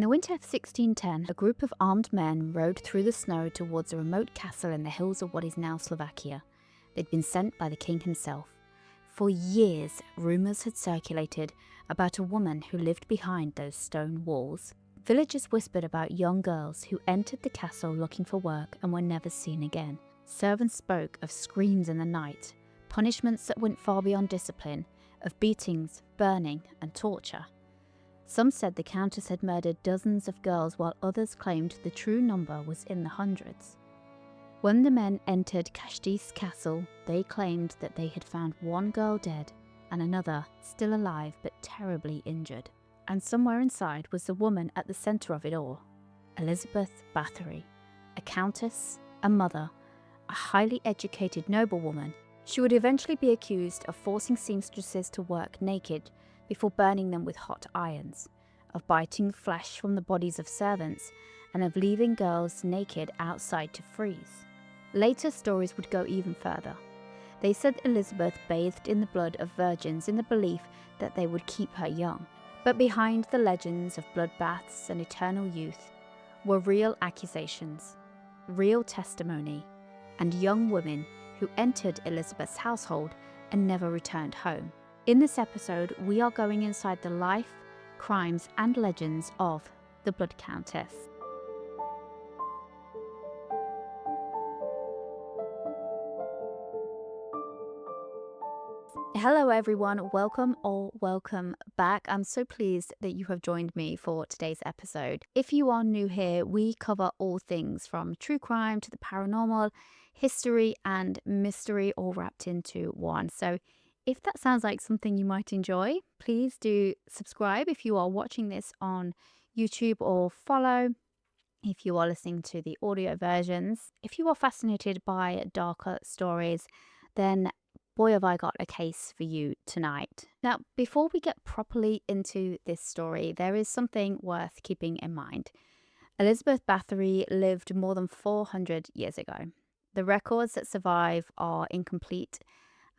In the winter of 1610, a group of armed men rode through the snow towards a remote castle in the hills of what is now Slovakia. They'd been sent by the king himself. For years, rumours had circulated about a woman who lived behind those stone walls. Villagers whispered about young girls who entered the castle looking for work and were never seen again. Servants spoke of screams in the night, punishments that went far beyond discipline, of beatings, burning, and torture. Some said the countess had murdered dozens of girls, while others claimed the true number was in the hundreds. When the men entered Čachtice Castle, they claimed that they had found one girl dead and another still alive but terribly injured. And somewhere inside was the woman at the centre of it all, Elizabeth Báthory, a countess, a mother, a highly educated noblewoman. She would eventually be accused of forcing seamstresses to work naked before burning them with hot irons, of biting flesh from the bodies of servants, and of leaving girls naked outside to freeze. Later stories would go even further. They said Elizabeth bathed in the blood of virgins in the belief that they would keep her young. But behind the legends of bloodbaths and eternal youth were real accusations, real testimony, and young women who entered Elizabeth's household and never returned home. In this episode, we are going inside the life, crimes, and legends of the Blood Countess. Hello everyone, welcome or welcome back. I'm so pleased that you have joined me for today's episode. If you are new here, we cover all things from true crime to the paranormal, history and mystery all wrapped into one. So if that sounds like something you might enjoy, please do subscribe if you are watching this on YouTube, or follow if you are listening to the audio versions. If you are fascinated by darker stories, then boy have I got a case for you tonight. Now, before we get properly into this story, there is something worth keeping in mind. Elizabeth Báthory lived more than 400 years ago. The records that survive are incomplete,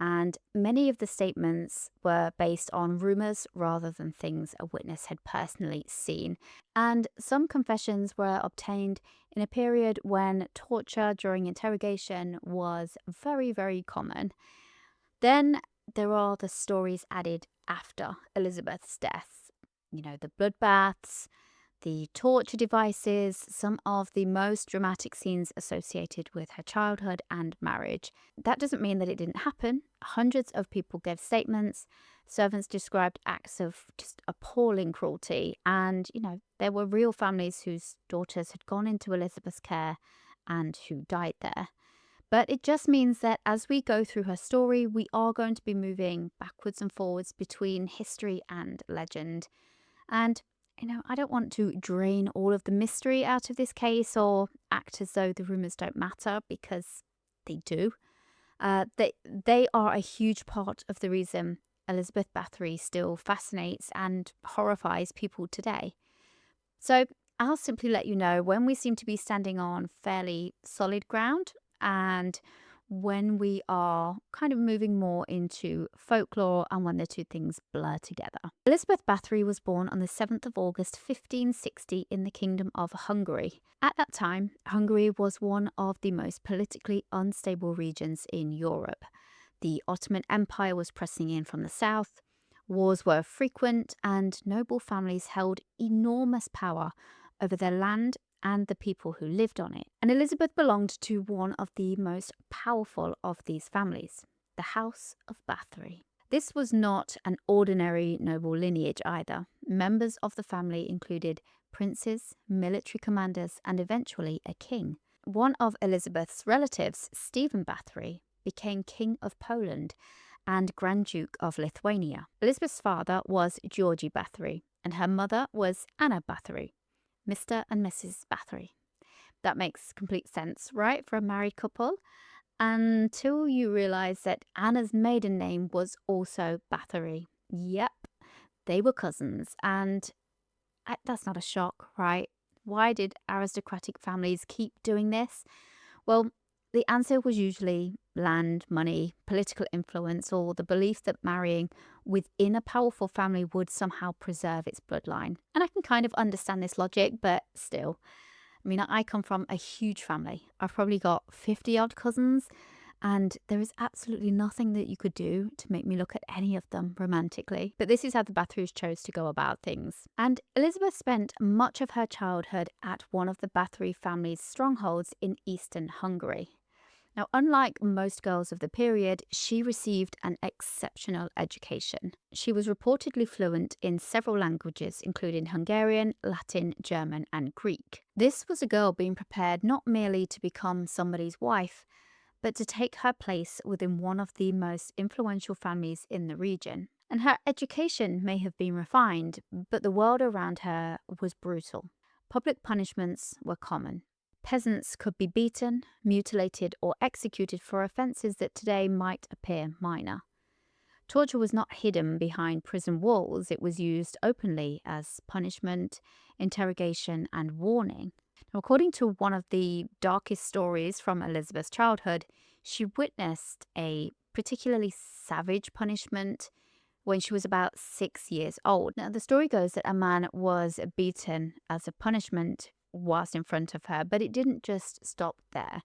and many of the statements were based on rumours rather than things a witness had personally seen. And some confessions were obtained in a period when torture during interrogation was very, very common. Then there are the stories added after Elizabeth's death. You know, the bloodbaths, the torture devices, some of the most dramatic scenes associated with her childhood and marriage. That doesn't mean that it didn't happen. Hundreds of people gave statements. Servants described acts of just appalling cruelty. And, you know, there were real families whose daughters had gone into Elizabeth's care and who died there. But it just means that as we go through her story, we are going to be moving backwards and forwards between history and legend. And, you know, I don't want to drain all of the mystery out of this case or act as though the rumours don't matter, because they do. They are a huge part of the reason Elizabeth Báthory still fascinates and horrifies people today. So I'll simply let you know when we seem to be standing on fairly solid ground, and when we are kind of moving more into folklore, and when the two things blur together. Elizabeth Báthory was born on the 7th of August 1560 in the Kingdom of Hungary. At that time, Hungary was one of the most politically unstable regions in Europe. The Ottoman Empire was pressing in from the south, wars were frequent, and noble families held enormous power over their land and the people who lived on it. And Elizabeth belonged to one of the most powerful of these families, the House of Báthory. This was not an ordinary noble lineage either. Members of the family included princes, military commanders, and eventually a king. One of Elizabeth's relatives, Stephen Báthory, became King of Poland and Grand Duke of Lithuania. Elizabeth's father was Georgi Báthory, and her mother was Anna Báthory, Mr. and Mrs. Báthory. That makes complete sense, right, for a married couple? Until you realise that Anna's maiden name was also Báthory. Yep, they were cousins, and that's not a shock, right? Why did aristocratic families keep doing this? Well, the answer was usually land, money, political influence, or the belief that marrying within a powerful family would somehow preserve its bloodline. And I can kind of understand this logic, but still. I mean, I come from a huge family. I've probably got 50 odd cousins, and there is absolutely nothing that you could do to make me look at any of them romantically. But this is how the Báthories chose to go about things. And Elizabeth spent much of her childhood at one of the Báthory family's strongholds in eastern Hungary. Now, unlike most girls of the period, she received an exceptional education. She was reportedly fluent in several languages, including Hungarian, Latin, German, and Greek. This was a girl being prepared not merely to become somebody's wife, but to take her place within one of the most influential families in the region. And her education may have been refined, but the world around her was brutal. Public punishments were common. Peasants could be beaten, mutilated, or executed for offences that today might appear minor. Torture was not hidden behind prison walls, it was used openly as punishment, interrogation, and warning. Now, according to one of the darkest stories from Elizabeth's childhood, she witnessed a particularly savage punishment when she was about 6 years old. Now, the story goes that a man was beaten as a punishment whilst in front of her, but it didn't just stop there.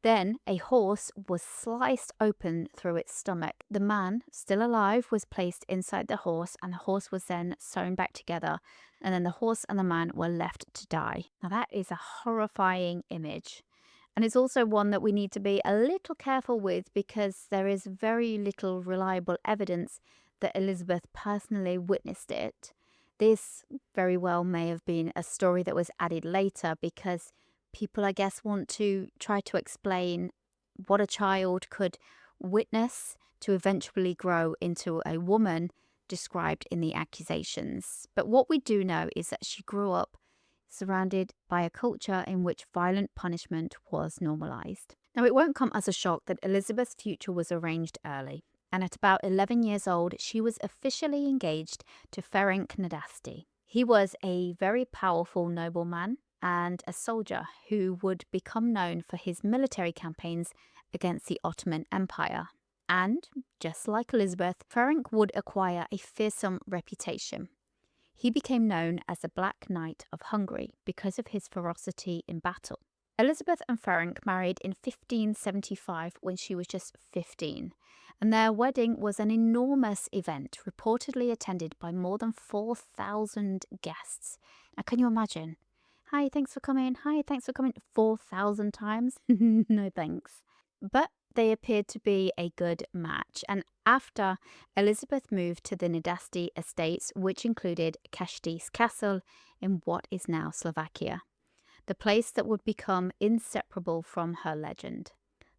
Then a horse was sliced open through its stomach. The man, still alive, was placed inside the horse, and the horse was then sewn back together, and then the horse and the man were left to die. Now that is a horrifying image. And it's also one that we need to be a little careful with because there is very little reliable evidence that Elizabeth personally witnessed it. This very well may have been a story that was added later because people, I guess, want to try to explain what a child could witness to eventually grow into a woman described in the accusations. But what we do know is that she grew up surrounded by a culture in which violent punishment was normalized. Now, it won't come as a shock that Elizabeth's future was arranged early. And at about 11 years old, she was officially engaged to Ferenc Nádasdy. He was a very powerful nobleman and a soldier who would become known for his military campaigns against the Ottoman Empire. And, just like Elizabeth, Ferenc would acquire a fearsome reputation. He became known as the Black Knight of Hungary because of his ferocity in battle. Elizabeth and Ferenc married in 1575 when she was just 15, and their wedding was an enormous event, reportedly attended by more than 4,000 guests. Now, can you imagine? Hi, thanks for coming. Hi, thanks for coming. 4,000 times? No thanks. But they appeared to be a good match, and after Elizabeth moved to the Nádasdy estates, which included Čachtice Castle in what is now Slovakia, the place that would become inseparable from her legend.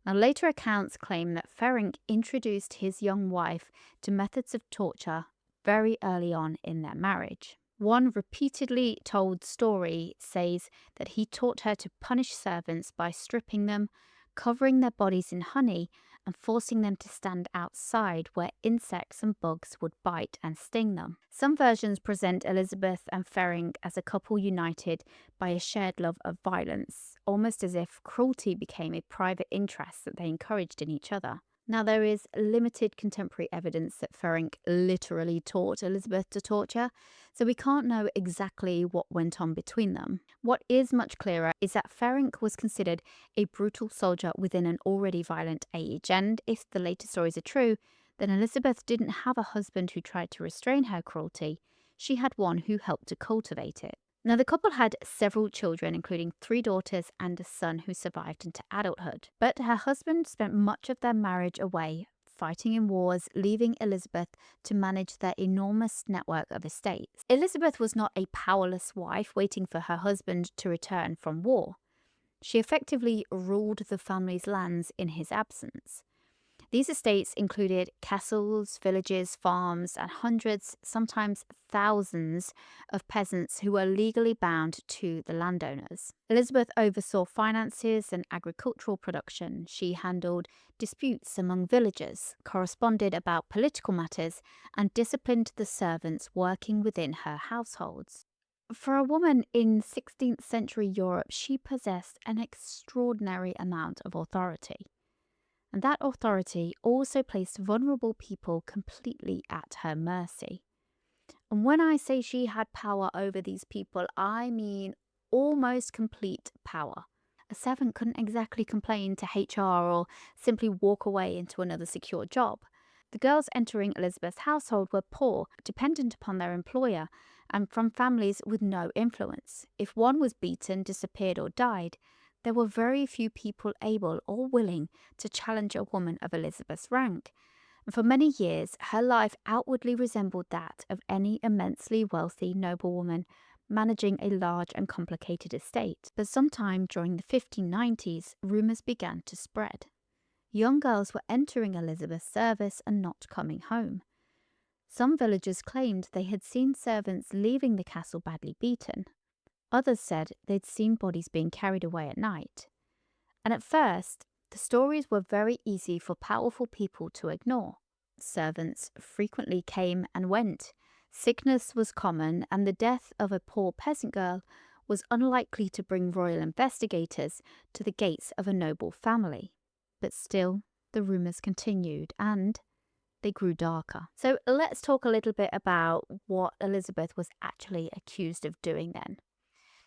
Now, later accounts claim that Ferenc introduced his young wife to methods of torture very early on in their marriage. One repeatedly told story says that he taught her to punish servants by stripping them, covering their bodies in honey, and forcing them to stand outside where insects and bugs would bite and sting them. Some versions present Elizabeth and Ferenc as a couple united by a shared love of violence, almost as if cruelty became a private interest that they encouraged in each other. Now, there is limited contemporary evidence that Ferenc literally taught Elizabeth to torture, so we can't know exactly what went on between them. What is much clearer is that Ferenc was considered a brutal soldier within an already violent age, and if the later stories are true, then Elizabeth didn't have a husband who tried to restrain her cruelty. She had one who helped to cultivate it. Now, the couple had several children, including 3 daughters and a son who survived into adulthood. But her husband spent much of their marriage away, fighting in wars, leaving Elizabeth to manage their enormous network of estates. Elizabeth was not a powerless wife waiting for her husband to return from war. She effectively ruled the family's lands in his absence. These estates included castles, villages, farms, and hundreds, sometimes thousands, of peasants who were legally bound to the landowners. Elizabeth oversaw finances and agricultural production. She handled disputes among villagers, corresponded about political matters, and disciplined the servants working within her households. For a woman in 16th century Europe, she possessed an extraordinary amount of authority. And that authority also placed vulnerable people completely at her mercy. And when I say she had power over these people, I mean almost complete power. A servant couldn't exactly complain to HR or simply walk away into another secure job. The girls entering Elizabeth's household were poor, dependent upon their employer, and from families with no influence. If one was beaten, disappeared, or died, there were very few people able or willing to challenge a woman of Elizabeth's rank. And for many years, her life outwardly resembled that of any immensely wealthy noblewoman managing a large and complicated estate. But sometime during the 1590s, rumours began to spread. Young girls were entering Elizabeth's service and not coming home. Some villagers claimed they had seen servants leaving the castle badly beaten. Others said they'd seen bodies being carried away at night. And at first, the stories were very easy for powerful people to ignore. Servants frequently came and went. Sickness was common, and the death of a poor peasant girl was unlikely to bring royal investigators to the gates of a noble family. But still, the rumours continued, and they grew darker. So let's talk a little bit about what Elizabeth was actually accused of doing then.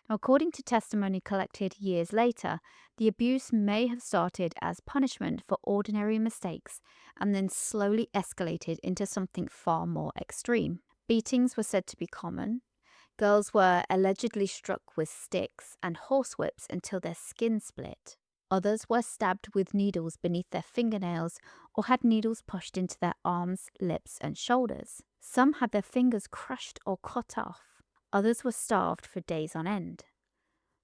According to testimony collected years later, the abuse may have started as punishment for ordinary mistakes and then slowly escalated into something far more extreme. Beatings were said to be common. Girls were allegedly struck with sticks and horsewhips until their skin split. Others were stabbed with needles beneath their fingernails or had needles pushed into their arms, lips, and shoulders. Some had their fingers crushed or cut off. Others were starved for days on end.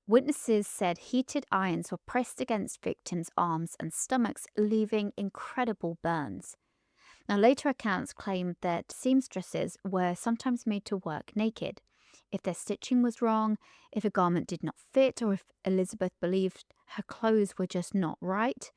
Witnesses said heated irons were pressed against victims' arms and stomachs, leaving incredible burns. Now, later accounts claimed that seamstresses were sometimes made to work naked. If their stitching was wrong, if a garment did not fit, or if Elizabeth believed her clothes were just not right,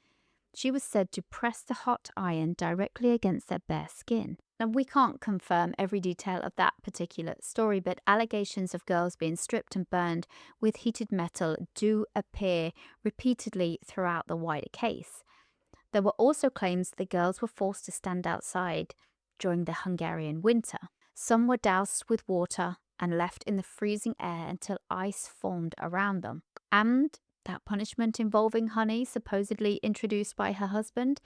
she was said to press the hot iron directly against their bare skin. Now, we can't confirm every detail of that particular story, but allegations of girls being stripped and burned with heated metal do appear repeatedly throughout the wider case. There were also claims the girls were forced to stand outside during the Hungarian winter. Some were doused with water and left in the freezing air until ice formed around them. And that punishment involving honey, supposedly introduced by her husband,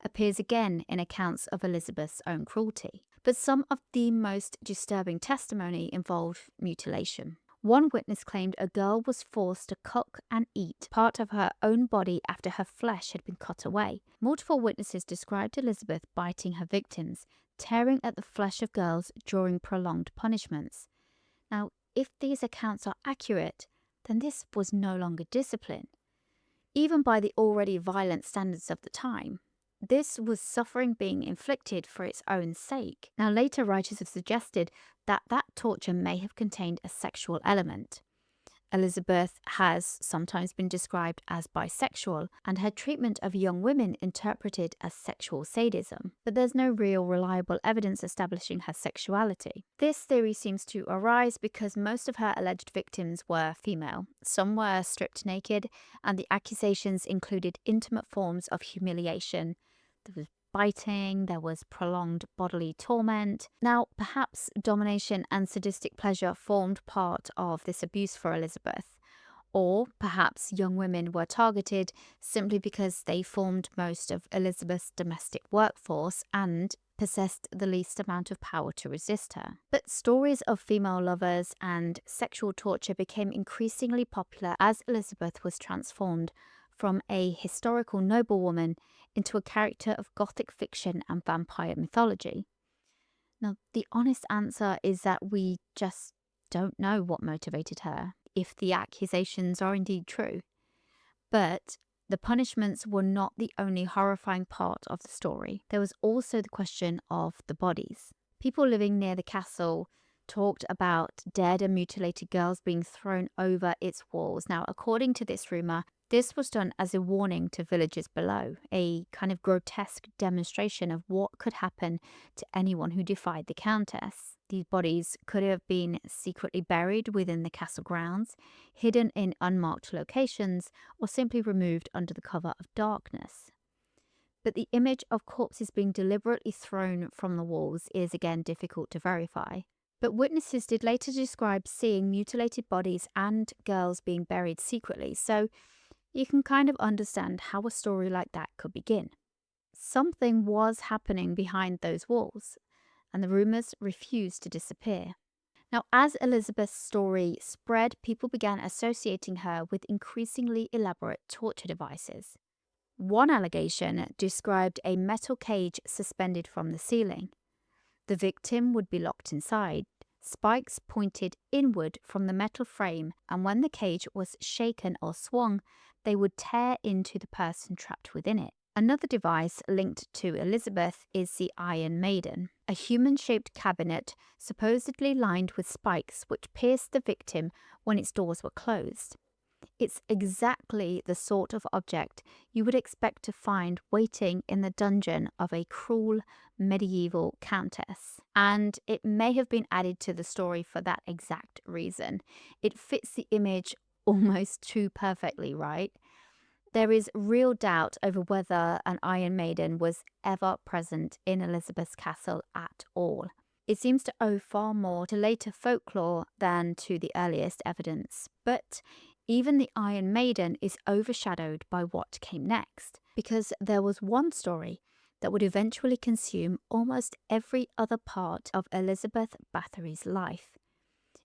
appears again in accounts of Elizabeth's own cruelty. But some of the most disturbing testimony involved mutilation. One witness claimed a girl was forced to cook and eat part of her own body after her flesh had been cut away. Multiple witnesses described Elizabeth biting her victims, tearing at the flesh of girls during prolonged punishments. Now, if these accounts are accurate, then this was no longer discipline. Even by the already violent standards of the time, this was suffering being inflicted for its own sake. Now, later writers have suggested that that torture may have contained a sexual element. Elizabeth has sometimes been described as bisexual, and her treatment of young women interpreted as sexual sadism, but there's no real reliable evidence establishing her sexuality. This theory seems to arise because most of her alleged victims were female. Some were stripped naked, and the accusations included intimate forms of humiliation. There was biting, there was prolonged bodily torment. Now, perhaps domination and sadistic pleasure formed part of this abuse for Elizabeth, or perhaps young women were targeted simply because they formed most of Elizabeth's domestic workforce and possessed the least amount of power to resist her. But stories of female lovers and sexual torture became increasingly popular as Elizabeth was transformed from a historical noblewoman into a character of Gothic fiction and vampire mythology. Now, the honest answer is that we just don't know what motivated her, if the accusations are indeed true. But the punishments were not the only horrifying part of the story. There was also the question of the bodies. People living near the castle talked about dead and mutilated girls being thrown over its walls. Now, according to this rumour, this was done as a warning to villagers below, a kind of grotesque demonstration of what could happen to anyone who defied the Countess. These bodies could have been secretly buried within the castle grounds, hidden in unmarked locations, or simply removed under the cover of darkness. But the image of corpses being deliberately thrown from the walls is again difficult to verify. But witnesses did later describe seeing mutilated bodies and girls being buried secretly, so you can kind of understand how a story like that could begin. Something was happening behind those walls, and the rumours refused to disappear. Now, as Elizabeth's story spread, people began associating her with increasingly elaborate torture devices. One allegation described a metal cage suspended from the ceiling. The victim would be locked inside. Spikes pointed inward from the metal frame, and when the cage was shaken or swung, they would tear into the person trapped within it. Another device linked to Elizabeth is the Iron Maiden, a human-shaped cabinet supposedly lined with spikes which pierced the victim when its doors were closed. It's exactly the sort of object you would expect to find waiting in the dungeon of a cruel medieval countess. And it may have been added to the story for that exact reason. It fits the image almost too perfectly, right? There is real doubt over whether an Iron Maiden was ever present in Elizabeth's castle at all. It seems to owe far more to later folklore than to the earliest evidence. But even the Iron Maiden is overshadowed by what came next, because there was one story that would eventually consume almost every other part of Elizabeth Bathory's life.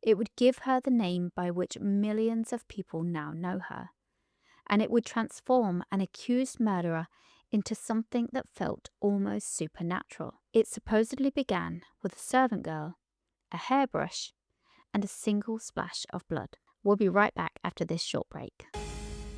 It would give her the name by which millions of people now know her, and it would transform an accused murderer into something that felt almost supernatural. It supposedly began with a servant girl, a hairbrush, and a single splash of blood. We'll be right back after this short break.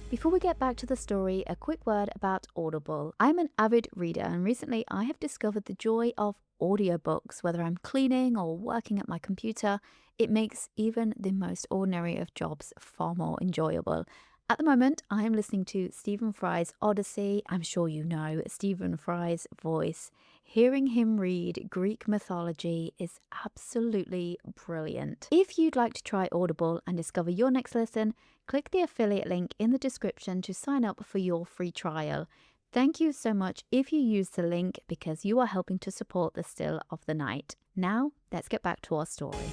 Before we get back to the story, a quick word about Audible. I'm an avid reader, and recently I have discovered the joy of audiobooks. Whether I'm cleaning or working at my computer, it makes even the most ordinary of jobs far more enjoyable. At the moment, I am listening to Stephen Fry's Odyssey. I'm sure you know Stephen Fry's voice. Hearing him read Greek mythology is absolutely brilliant. If you'd like to try Audible and discover your next listen, click the affiliate link in the description to sign up for your free trial. Thank you so much if you use the link, because you are helping to support the Still of the Night. Now, let's get back to our story.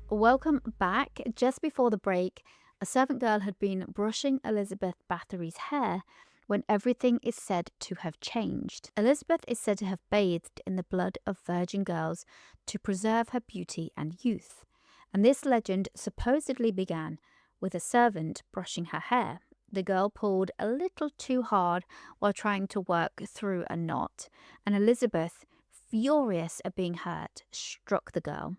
Welcome back. Just before the break, a servant girl had been brushing Elizabeth Bathory's hair when everything is said to have changed. Elizabeth is said to have bathed in the blood of virgin girls to preserve her beauty and youth, and this legend supposedly began with a servant brushing her hair. The girl pulled a little too hard while trying to work through a knot, and Elizabeth, furious at being hurt, struck the girl.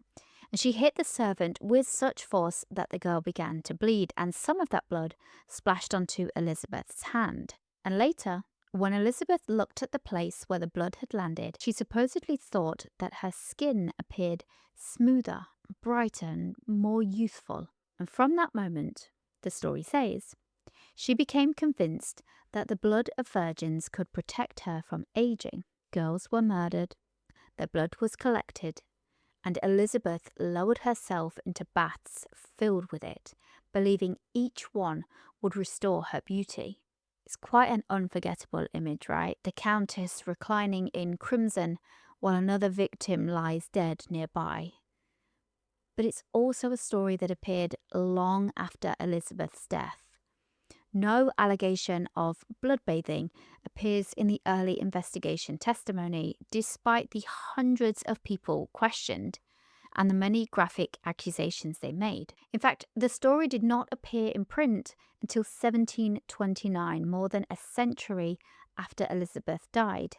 And she hit the servant with such force that the girl began to bleed, and some of that blood splashed onto Elizabeth's hand. And later, when Elizabeth looked at the place where the blood had landed, she supposedly thought that her skin appeared smoother, brighter, and more youthful. And from that moment, the story says, she became convinced that the blood of virgins could protect her from aging. Girls were murdered, their blood was collected, and Elizabeth lowered herself into baths filled with it, believing each one would restore her beauty. It's quite an unforgettable image, right? The Countess reclining in crimson while another victim lies dead nearby. But it's also a story that appeared long after Elizabeth's death. No allegation of bloodbathing appears in the early investigation testimony, despite the hundreds of people questioned and the many graphic accusations they made. In fact, the story did not appear in print until 1729, more than a century after Elizabeth died.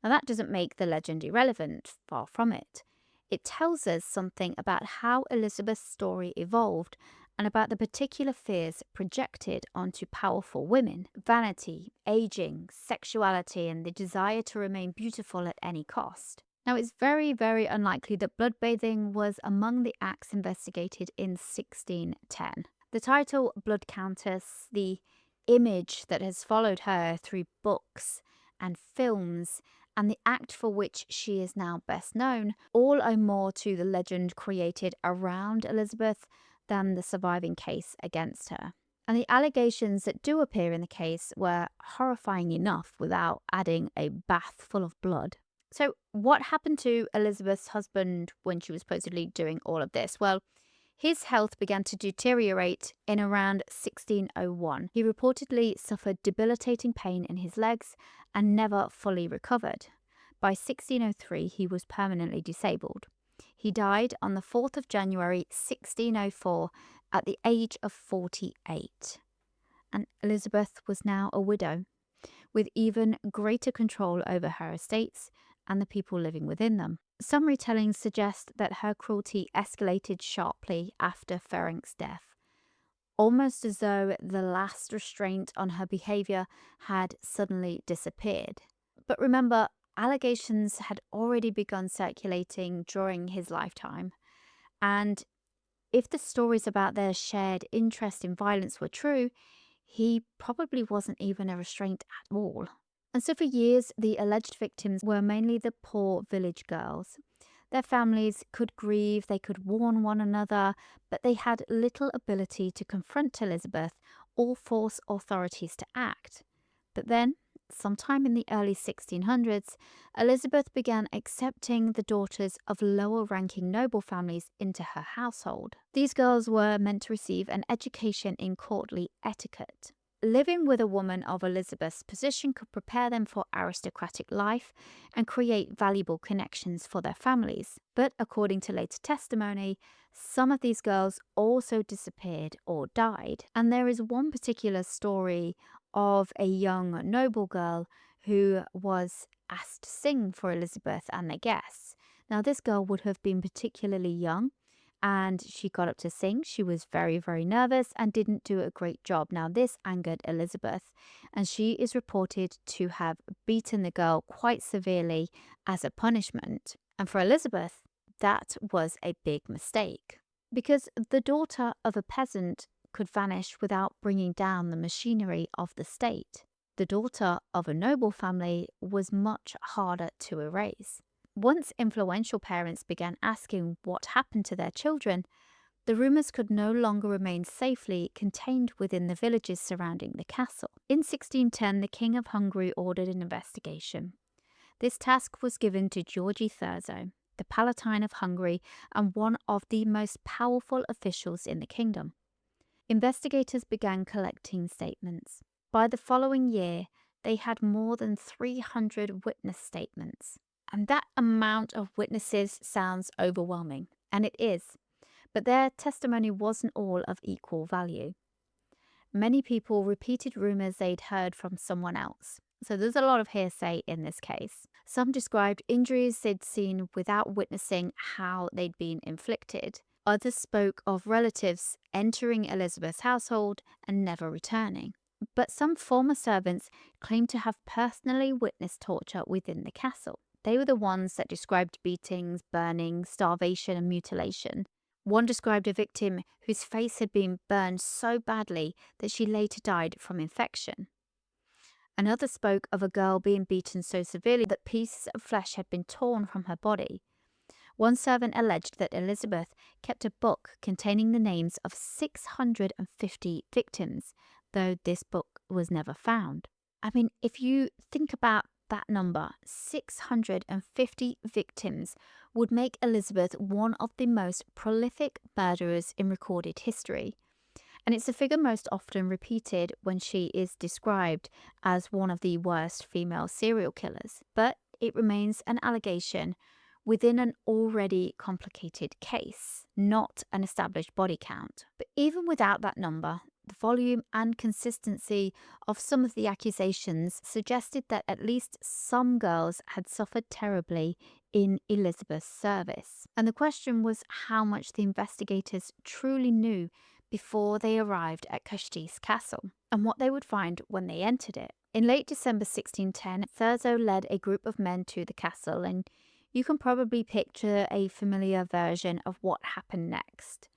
Now, that doesn't make the legend irrelevant, far from it. It tells us something about how Elizabeth's story evolved and about the particular fears projected onto powerful women: vanity, aging, sexuality, and the desire to remain beautiful at any cost. Now, it's very, very unlikely that bloodbathing was among the acts investigated in 1610. The title Blood Countess, the image that has followed her through books and films, and the act for which she is now best known, all owe more to the legend created around Elizabeth than the surviving case against her. And the allegations that do appear in the case were horrifying enough without adding a bath full of blood. So, what happened to Elizabeth's husband when she was supposedly doing all of this? Well, his health began to deteriorate in around 1601. He reportedly suffered debilitating pain in his legs and never fully recovered. By 1603, he was permanently disabled. He died on the 4th of January 1604 at the age of 48. And Elizabeth was now a widow, with even greater control over her estates and the people living within them. Some retellings suggest that her cruelty escalated sharply after Ferenc's death, almost as though the last restraint on her behaviour had suddenly disappeared. But remember, allegations had already begun circulating during his lifetime, and if the stories about their shared interest in violence were true, he probably wasn't even a restraint at all. And so for years, the alleged victims were mainly the poor village girls. Their families could grieve, they could warn one another, but they had little ability to confront Elizabeth or force authorities to act. But then, sometime in the early 1600s, Elizabeth began accepting the daughters of lower-ranking noble families into her household. These girls were meant to receive an education in courtly etiquette. Living with a woman of Elizabeth's position could prepare them for aristocratic life and create valuable connections for their families. But according to later testimony, some of these girls also disappeared or died. And there is one particular story of a young noble girl who was asked to sing for Elizabeth and their guests. Now, this girl would have been particularly young, and she got up to sing. She was very, very nervous and didn't do a great job. Now, this angered Elizabeth, and she is reported to have beaten the girl quite severely as a punishment. And for Elizabeth, that was a big mistake, because the daughter of a peasant could vanish without bringing down the machinery of the state. The daughter of a noble family was much harder to erase. Once influential parents began asking what happened to their children, the rumours could no longer remain safely contained within the villages surrounding the castle. In 1610, the King of Hungary ordered an investigation. This task was given to György Thurzó, the Palatine of Hungary and one of the most powerful officials in the kingdom. Investigators began collecting statements. By the following year, they had more than 300 witness statements. And that amount of witnesses sounds overwhelming, and it is. But their testimony wasn't all of equal value. Many people repeated rumours they'd heard from someone else. So there's a lot of hearsay in this case. Some described injuries they'd seen without witnessing how they'd been inflicted. Others spoke of relatives entering Elizabeth's household and never returning. But some former servants claimed to have personally witnessed torture within the castle. They were the ones that described beatings, burning, starvation, and mutilation. One described a victim whose face had been burned so badly that she later died from infection. Another spoke of a girl being beaten so severely that pieces of flesh had been torn from her body. One servant alleged that Elizabeth kept a book containing the names of 650 victims, though this book was never found. I mean, if you think about that number, 650 victims, would make Elizabeth one of the most prolific murderers in recorded history. And it's a figure most often repeated when she is described as one of the worst female serial killers. But it remains an allegation within an already complicated case, not an established body count. But even without that number, the volume and consistency of some of the accusations suggested that at least some girls had suffered terribly in Elizabeth's service. And the question was how much the investigators truly knew before they arrived at Čachtice Castle, and what they would find when they entered it. In late December 1610, Thurzó led a group of men to the castle, and you can probably picture a familiar version of what happened next.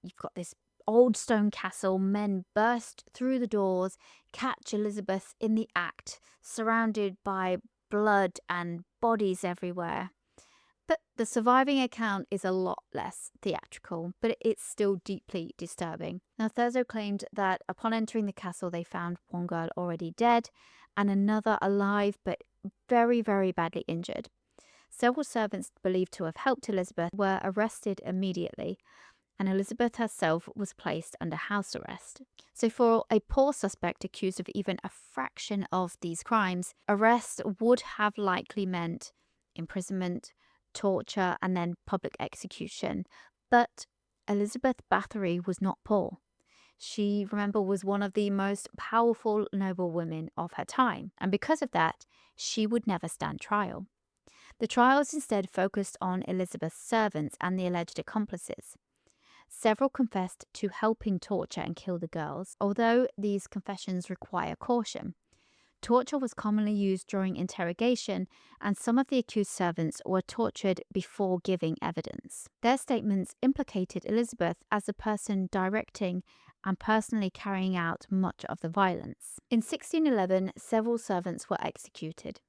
You've got this old stone castle, men burst through the doors, catch Elizabeth in the act, surrounded by blood and bodies everywhere. But the surviving account is a lot less theatrical, but it's still deeply disturbing. Now, Thurzo claimed that upon entering the castle, they found one girl already dead and another alive, but very, very badly injured. Several servants believed to have helped Elizabeth were arrested immediately, and Elizabeth herself was placed under house arrest. So for a poor suspect accused of even a fraction of these crimes, arrest would have likely meant imprisonment, torture, and then public execution. But Elizabeth Báthory was not poor. She, remember, was one of the most powerful noblewomen of her time, and because of that, she would never stand trial. The trials instead focused on Elizabeth's servants and the alleged accomplices. Several confessed to helping torture and kill the girls, although these confessions require caution. Torture was commonly used during interrogation, and some of the accused servants were tortured before giving evidence. Their statements implicated Elizabeth as the person directing and personally carrying out much of the violence. In 1611, several servants were executed.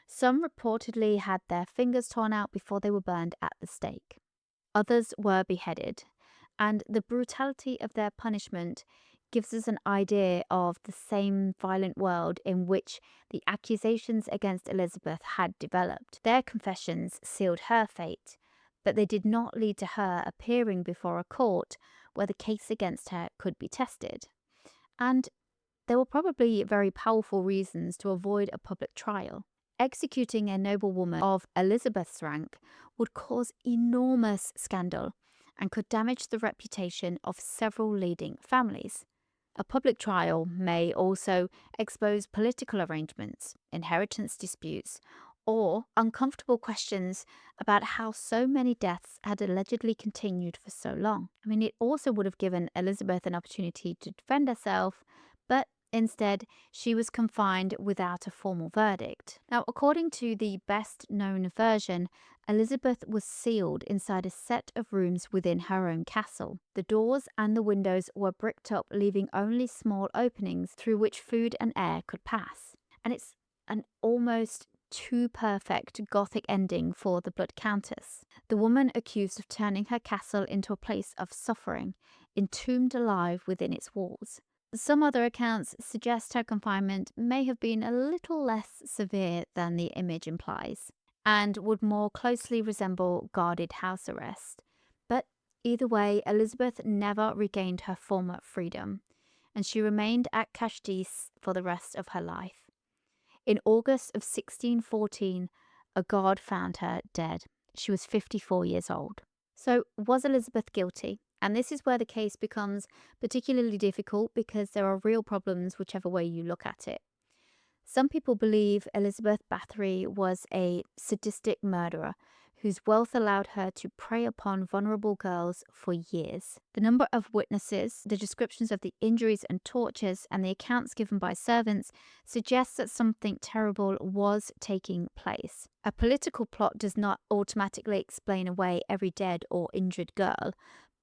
Some reportedly had their fingers torn out before they were burned at the stake. Others were beheaded, and the brutality of their punishment gives us an idea of the same violent world in which the accusations against Elizabeth had developed. Their confessions sealed her fate, but they did not lead to her appearing before a court where the case against her could be tested. And there were probably very powerful reasons to avoid a public trial. Executing a noblewoman of Elizabeth's rank would cause enormous scandal and could damage the reputation of several leading families. A public trial may also expose political arrangements, inheritance disputes, or uncomfortable questions about how so many deaths had allegedly continued for so long. It also would have given Elizabeth an opportunity to defend herself, but instead, she was confined without a formal verdict. Now, according to the best-known version, Elizabeth was sealed inside a set of rooms within her own castle. The doors and the windows were bricked up, leaving only small openings through which food and air could pass. And it's an almost too perfect Gothic ending for the Blood Countess, the woman accused of turning her castle into a place of suffering, entombed alive within its walls. Some other accounts suggest her confinement may have been a little less severe than the image implies, and would more closely resemble guarded house arrest. But either way, Elizabeth never regained her former freedom, and she remained at Čachtice for the rest of her life. In August of 1614, a guard found her dead. She was 54 years old. So, was Elizabeth guilty? And this is where the case becomes particularly difficult because there are real problems whichever way you look at it. Some people believe Elizabeth Báthory was a sadistic murderer whose wealth allowed her to prey upon vulnerable girls for years. The number of witnesses, the descriptions of the injuries and tortures, and the accounts given by servants suggests that something terrible was taking place. A political plot does not automatically explain away every dead or injured girl,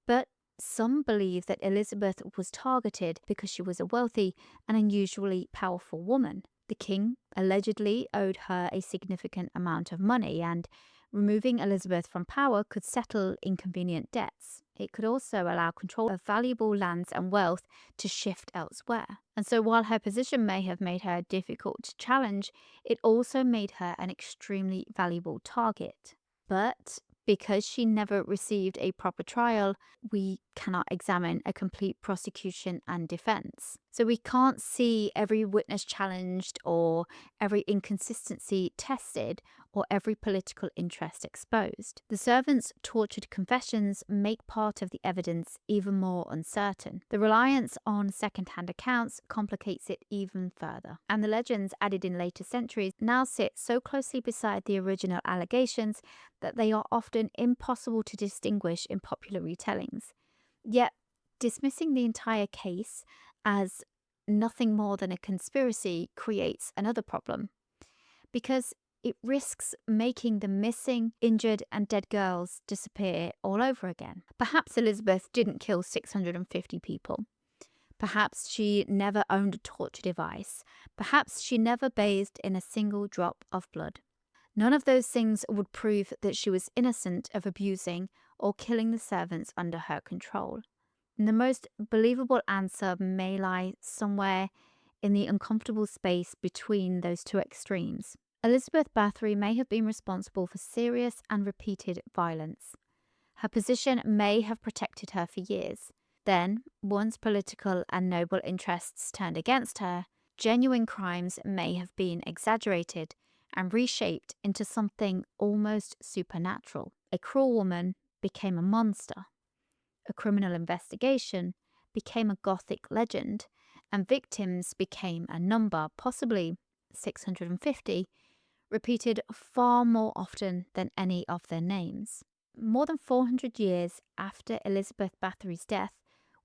but some believe that Elizabeth was targeted because she was a wealthy and unusually powerful woman. The king allegedly owed her a significant amount of money, and removing Elizabeth from power could settle inconvenient debts. It could also allow control of valuable lands and wealth to shift elsewhere. And so while her position may have made her difficult to challenge, it also made her an extremely valuable target. But because she never received a proper trial, we cannot examine a complete prosecution and defense. So we can't see every witness challenged or every inconsistency tested or every political interest exposed. The servants' tortured confessions make part of the evidence even more uncertain. The reliance on second-hand accounts complicates it even further. And the legends added in later centuries now sit so closely beside the original allegations that they are often impossible to distinguish in popular retellings. Yet, dismissing the entire case as nothing more than a conspiracy creates another problem, because it risks making the missing, injured, and dead girls disappear all over again. Perhaps Elizabeth didn't kill 650 people. Perhaps she never owned a torture device. Perhaps she never bathed in a single drop of blood. None of those things would prove that she was innocent of abusing or killing the servants under her control. And the most believable answer may lie somewhere in the uncomfortable space between those two extremes. Elizabeth Báthory may have been responsible for serious and repeated violence. Her position may have protected her for years. Then, once political and noble interests turned against her, genuine crimes may have been exaggerated and reshaped into something almost supernatural. A cruel woman became a monster. A criminal investigation became a Gothic legend, and victims became a number, possibly 650, repeated far more often than any of their names. More than 400 years after Elizabeth Báthory's death,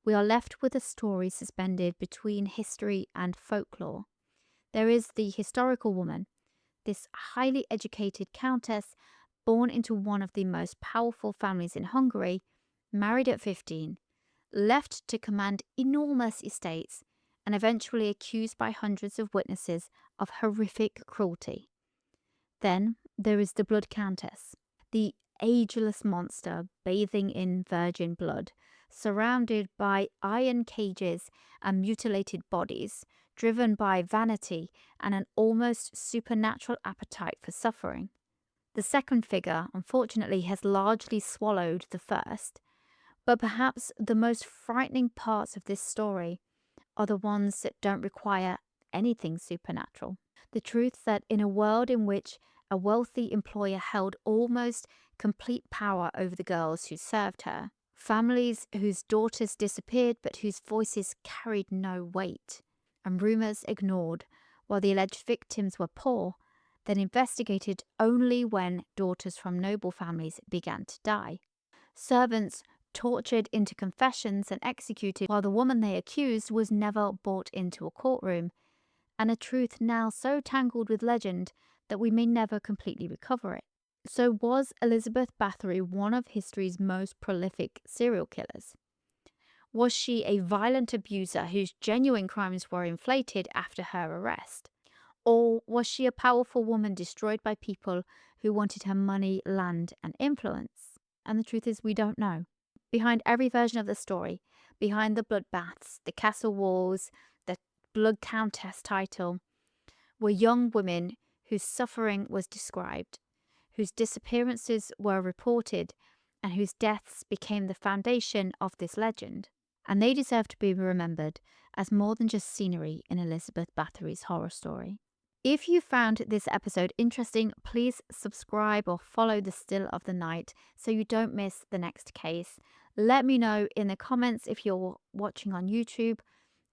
we are left with a story suspended between history and folklore. There is the historical woman, this highly educated countess born into one of the most powerful families in Hungary, married at 15, left to command enormous estates, and eventually accused by hundreds of witnesses of horrific cruelty. Then there is the Blood Countess, the ageless monster bathing in virgin blood, surrounded by iron cages and mutilated bodies, driven by vanity and an almost supernatural appetite for suffering. The second figure, unfortunately, has largely swallowed the first, but perhaps the most frightening parts of this story are the ones that don't require anything supernatural. The truth that in a world in which a wealthy employer held almost complete power over the girls who served her, families whose daughters disappeared but whose voices carried no weight, and rumours ignored while the alleged victims were poor, then investigated only when daughters from noble families began to die. Servants tortured into confessions and executed while the woman they accused was never brought into a courtroom, and a truth now so tangled with legend that we may never completely recover it. So was Elizabeth Báthory one of history's most prolific serial killers? Was she a violent abuser whose genuine crimes were inflated after her arrest? Or was she a powerful woman destroyed by people who wanted her money, land, and influence? And the truth is, we don't know. Behind every version of the story, behind the bloodbaths, the castle walls, the Blood Countess title, were young women whose suffering was described, whose disappearances were reported, and whose deaths became the foundation of this legend. And they deserve to be remembered as more than just scenery in Elizabeth Báthory's horror story. If you found this episode interesting, please subscribe or follow the Still of the Night so you don't miss the next case. Let me know in the comments if you're watching on YouTube.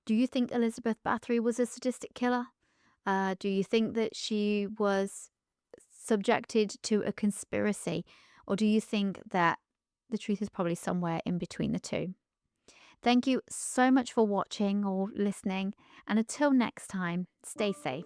Do you think Elizabeth Báthory was a sadistic killer? Do you think that she was subjected to a conspiracy? Or do you think that the truth is probably somewhere in between the two? Thank you so much for watching or listening. And until next time, stay safe.